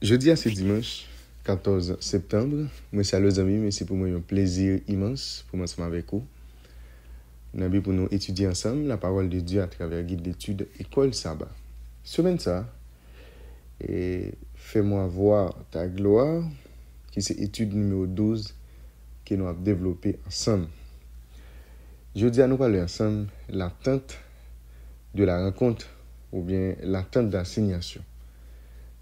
Jeudi à ce dimanche 14 septembre, moi salut les amis, mais c'est pour moi un plaisir immense pour moi ensemble avec vous. Nous pour nous étudier ensemble la parole de Dieu à travers le guide d'études École Sabbat. Semaine ça, et fais-moi voir ta gloire, qui c'est étude numéro 12 que nous avons développé ensemble. Jeudi à nous parler ensemble l'attente de la rencontre ou bien l'attente d'assignation.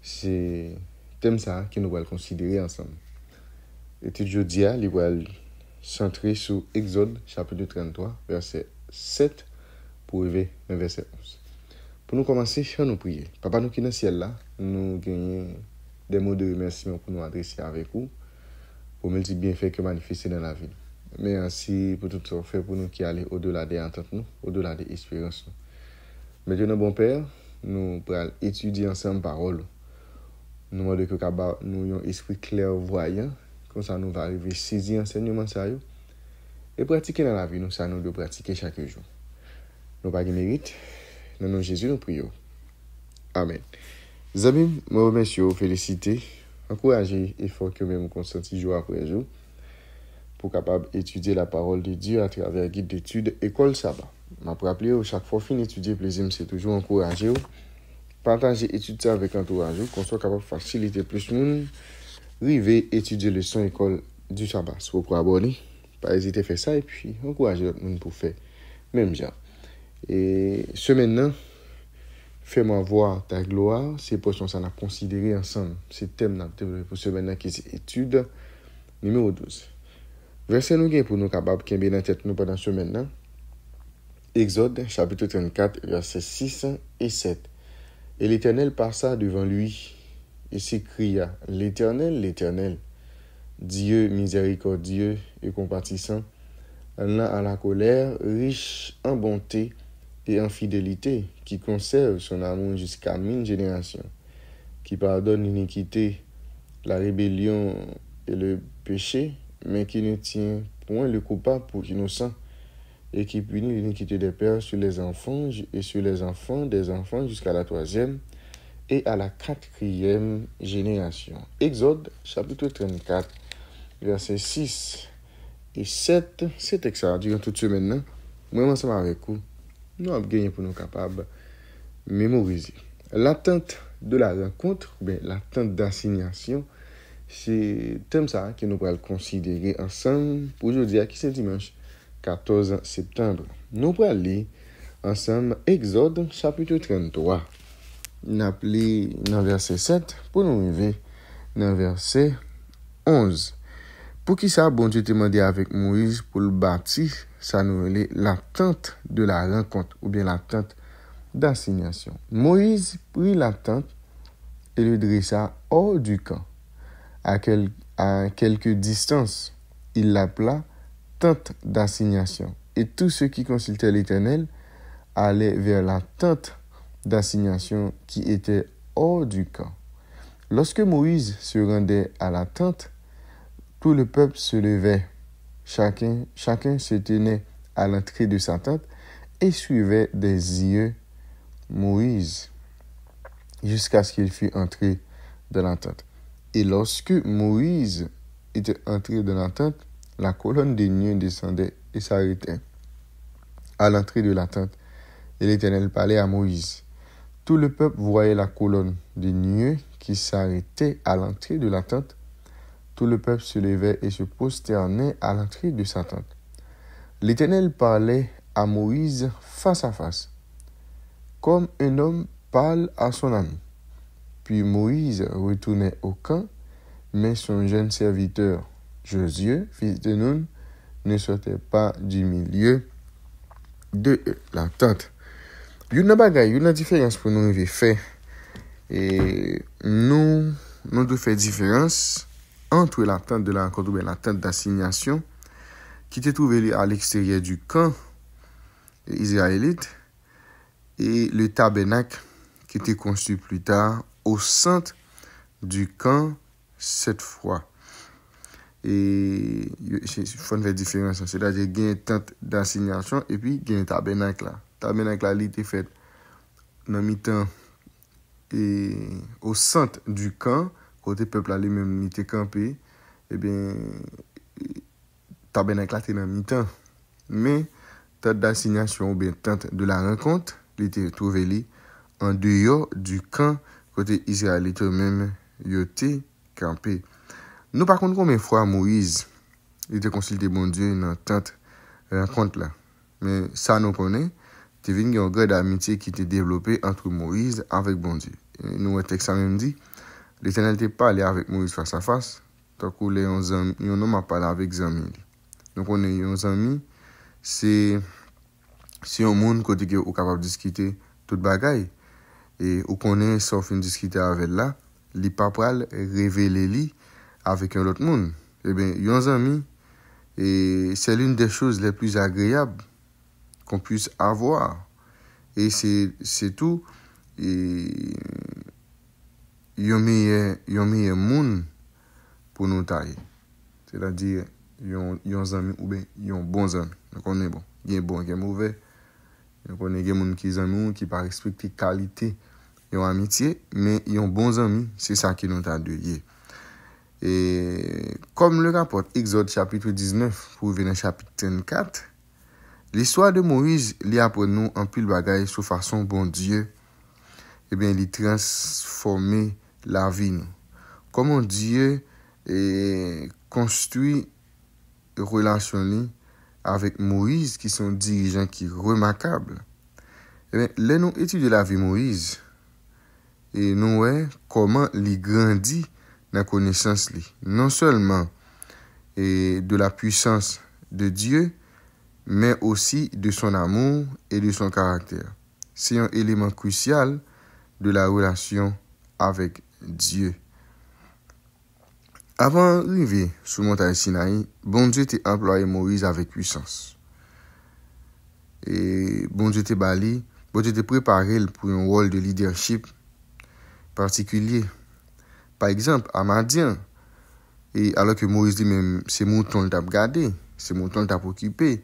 C'est thème ça que nous allons considérer ensemble. L'étude jeudi, il va centrer sur Exode, chapitre 33, verset 7, pour arriver au verset 11. Pour nous commencer, nous prier. Papa, nous qui sommes dans le ciel là, nous gagnons des mots de remerciement pour nous adresser avec vous, pour multiples bienfaits que manifester dans la vie. Merci pour tout ce que fait pour nous qui allons au-delà des attentes, nous, au-delà des espérances. Maintenant, bon Père, nous allons étudier ensemble parole. Nous demandons que nous ayons un esprit clairvoyant, comme ça nous va arriver saisir enseignement ça et pratiquer dans la vie, nous ça nous devons pratiquer chaque jour. Nous pas de mérite, dans le nom de Jésus nous prions. Amen. Les amis, je vous remercie, féliciter, encourager l'effort que même consenti jour après jour pour capable étudier la parole de Dieu à travers guide d'études École Sabbat. Je me rappelle chaque fois fin étudier plaisir, c'est toujours encourager. Partager étudier avec entourage, qu'on soit capable de faciliter plus de monde, arriver étudier le son école du sabbat. Si vous pouvez abonner, pas hésiter à faire ça et puis encourager l'autre monde pour faire même genre. Et ce maintenant, fais-moi voir ta gloire, c'est portions ça n'a considéré ensemble. C'est thème n'a développé pour ce maintenant qui est étude numéro 12. Verset nous gain pour nous capable de dans tête nous pendant ce maintenant. Exode chapitre 34 versets 6 et 7. Et l'Éternel passa devant lui et s'écria, l'Éternel, l'Éternel, Dieu miséricordieux et compatissant, lent à la colère, riche en bonté et en fidélité, qui conserve son amour jusqu'à 1000 générations, qui pardonne l'iniquité, la rébellion et le péché, mais qui ne tient point le coupable pour innocent, et qui punit l'iniquité des pères sur les enfants et sur les enfants des enfants jusqu'à la 3e et à la 4e génération. Exode, chapitre 34, versets 6 et 7. C'est texte durant toute semaine. Moi, ensemble avec vous, nous avons gagné pour nous capables de mémoriser. L'attente de la rencontre, ou bien l'attente d'assignation, c'est thème ça que nous allons considérer ensemble pour aujourd'hui, qui c'est dimanche 14 septembre. Nous allons lire ensemble Exode chapitre 33. Nous appelons dans verset 7 pour nous arriver dans verset 11. Pour qui ça, bon Dieu te demandé avec Moïse pour le bâtir, ça nous relève l'attente de la rencontre ou bien l'attente d'assignation. Moïse prit la tente et le dressa hors du camp. À quelque distance, il l'appela tente d'assignation. Et tous ceux qui consultaient l'Éternel allaient vers la tente d'assignation qui était hors du camp. Lorsque Moïse se rendait à la tente, tout le peuple se levait. Chacun se tenait à l'entrée de sa tente et suivait des yeux Moïse jusqu'à ce qu'il fût entré dans la tente. Et lorsque Moïse était entré dans la tente, la colonne des nuées descendait et s'arrêtait à l'entrée de la tente. Et l'Éternel parlait à Moïse. Tout le peuple voyait la colonne des nuées qui s'arrêtait à l'entrée de la tente. Tout le peuple se levait et se prosternait à l'entrée de sa tente. L'Éternel parlait à Moïse face à face, comme un homme parle à son ami. Puis Moïse retournait au camp, mais son jeune serviteur, Josué, fils de Nun, ne sortait pas du milieu de la tente. Il y a une différence pour nous faire. Et nous devons faire différence entre la tente de la rencontre et la tente d'assignation qui était trouvée à l'extérieur du camp israélite et le tabernacle qui était construit plus tard au centre du camp cette fois. Et il faut faire différence. C'est-à-dire qu'il y a une tente d'assignation et puis il y a un tabernacle là. Le tabernacle là, il était fait dans mi-temps et au centre du camp côté peuple lui-même, il était campé, eh bien, tabernacle était dans mi-temps. Mais, tente d'assignation ou bien tente de la rencontre, il était trouvé en dehors du camp côté israélite même, il était campé. Nous, par contre, combien de fois Moïse, il était consulté bon Dieu dans tente rencontre là. Mais ça, nous connaît. Il y a une grande amitié qui était développée entre Moïse avec bon Dieu. Et nous, le texte même dit, l'Éternel n'était pas allé avec Moïse face à face, tant que les homme a parlé avec les amis. Donc, on est un amis, c'est un monde côté qui est capable de discuter toute bagaille. Et on connaît, sauf une discuter avec là, il n'est pas prêt révéler lui avec un autre monde. Eh bien, un ami, et c'est l'une des choses les plus agréables qu'on puisse avoir. Et c'est tout. Et il y a un meilleur monde pour nous tailler. C'est-à-dire, il y a un ami ou bien il y a un bon ami. Donc on est bon. Il y a bon, il y a mauvais. Donc on est des gens qui aiment qui pas respecter qualité et amitié, mais il y a un bon ami, c'est ça qui nous a deuillé. Et comme le rapporte Exode chapitre 19 pour venir chapitre 34, l'histoire de Moïse lit après nous en pile bagaille sous façon bon Dieu, eh bien, il transformer la vie nous. Comment Dieu construit une relation avec Moïse qui sont dirigeants qui remarquables. Eh bien, là nous étudions la vie de Moïse et nous voyons comment il grandit dans la connaissance non seulement de la puissance de Dieu, mais aussi de son amour et de son caractère. C'est un élément crucial de la relation avec Dieu. Avant d'arriver sur montagne Sinaï, bon Dieu t'a employé Moïse avec puissance. Et bon Dieu t'a bali, bon Dieu t'a préparé pour un rôle de leadership particulier. Par exemple, à Madian, et alors que Moïse dit même, c'est mouton t'a gardé, c'est mouton t'a occupé,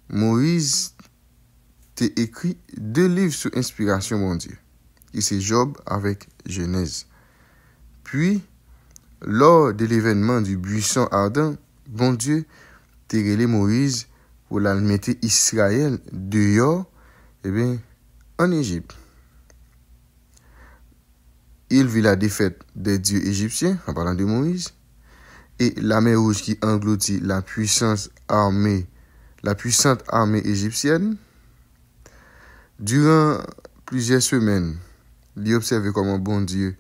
Moïse t'a écrit 2 livres sur inspiration mon Dieu. Et c'est Job avec Genèse. Puis, lors de l'événement du buisson ardent, bon Dieu t'a relé Moïse pour la mettre Israël dehors, eh bien, en Égypte. Il vit la défaite des dieux égyptiens, en parlant de Moïse, et la mer Rouge qui engloutit la puissante armée égyptienne. Durant plusieurs semaines, il observe comment bon Dieu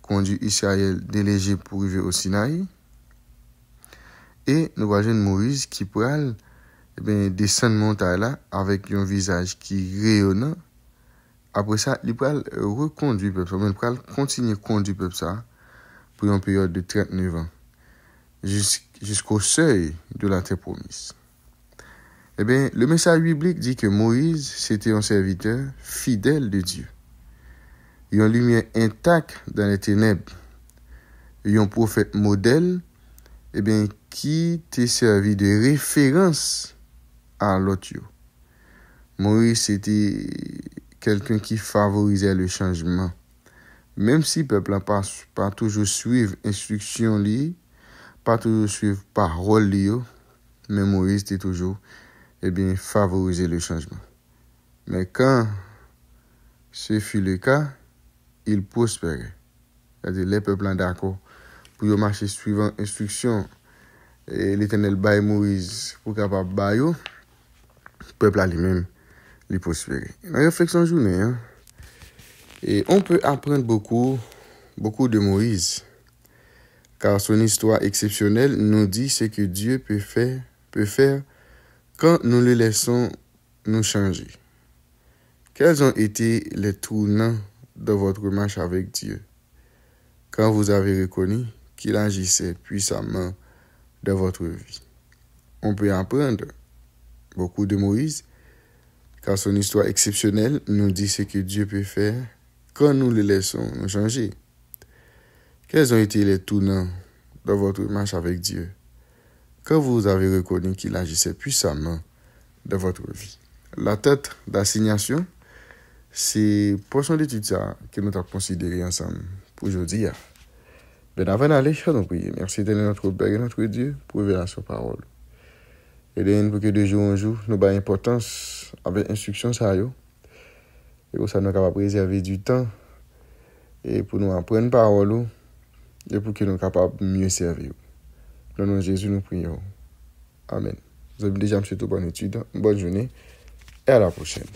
conduit Israël de l'Égypte pour arriver au Sinaï. Et nous voyons Moïse qui pourrait descendre montagne là avec un visage qui rayonnant. Après ça, il pourrait reconduire le peuple, il pourrait continuer à conduire le peuple ça pour une période de 39 ans, jusqu'au seuil de la terre promise. Eh bien, le message biblique dit que Moïse, c'était un serviteur fidèle de Dieu. Il y a une lumière intacte dans les ténèbres. Il y a un prophète modèle, eh bien, qui t'a servi de référence à l'autre. Moïse, c'était quelqu'un qui favorisait le changement. Même si le peuple n'a pas toujours suivre instruction li, pas toujours suivre parole li, mais Moïse était toujours favoriser le changement. Mais quand ce fut le cas, il prospérait. C'est-à-dire les peuples sont d'accord pour marcher suivant instruction et l'Éternel baille Moïse pour capable bailler, le peuple a lui-même il prospérer. La réflexion journée, et on peut apprendre beaucoup de Moïse, car son histoire exceptionnelle nous dit ce que Dieu peut faire quand nous le laissons nous changer. Quels ont été les tournants de votre marche avec Dieu quand vous avez reconnu qu'il agissait puissamment dans votre vie? On peut apprendre beaucoup de Moïse, car son histoire exceptionnelle nous dit ce que Dieu peut faire quand nous le laissons nous changer. Quels ont été les tournants de votre marche avec Dieu quand vous avez reconnu qu'il agissait puissamment dans votre vie? La tête d'assignation, c'est portion d'étude ça que nous avons considéré ensemble pour aujourd'hui. Ben avant d'aller, nous prions. Merci de notre Père et notre Dieu pour révéler parole. Et pour que de jour en jour, nous avons importance avec instruction ça yo. Et pour ça nous capable préserver du temps et pour nous apprendre parole et pour que nous capables mieux servir. Dans le nom de Jésus nous prions. Amen. Vous avez déjà monsieur tout bonne étude, bonne journée et à la prochaine.